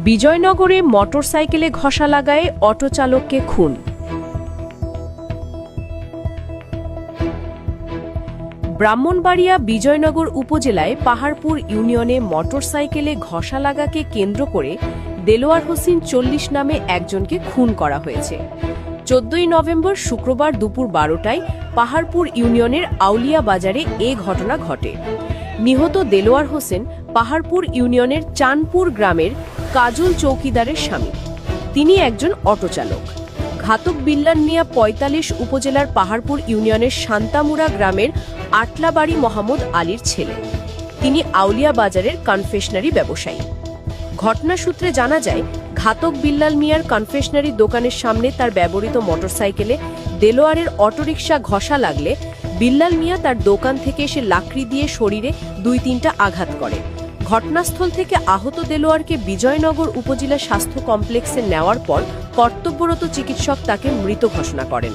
বিজয়নগরে মোটরসাইকেলে ঘষা লাগায় অটো চালককে খুন। ব্রাহ্মণবাড়িয়া বিজয়নগর উপজেলায় পাহাড়পুর ইউনিয়নে মোটরসাইকেলে ঘষা লাগাকে কেন্দ্র করে দেলোয়ার হোসেন ৪০ নামে একজনকে খুন করা হয়েছে। ১৪ নভেম্বর শুক্রবার দুপুর ১২টায় পাহাড়পুর ইউনিয়নের আউলিয়া বাজারে এ ঘটনা ঘটে। নিহত দেলোয়ার হোসেন পাহাড়পুর ইউনিয়নের চানপুর গ্রামের কাজল চৌকিদারের স্বামী। তিনি একজন অটো চালক। ঘাতক বিল্লাল মিয়া ৪৫ উপজেলার পাহাড়পুর ইউনিয়নের শান্তামুড়া গ্রামের আটলাবাড়ি মোহাম্মদ আলীর ছেলে। তিনি আউলিয়া বাজারের কনফেশনারি ব্যবসায়ী। ঘটনা সূত্রে জানা যায়, ঘাতক বিল্লাল মিয়ার কনফেশনারি দোকানের সামনে তার ব্যবহৃত মোটরসাইকেলে দেলোয়ারের অটোরিকশা ঘষা লাগলে বিল্লাল মিয়া তার দোকান থেকে এসে লাকড়ি দিয়ে শরীরে ২-৩টা আঘাত করে। ঘটনাস্থল থেকে আহত দেলোয়ারকে বিজয়নগর উপজেলা স্বাস্থ্য কমপ্লেক্সে নেওয়ার পর কর্তব্যরত চিকিৎসক তাকে মৃত ঘোষণা করেন।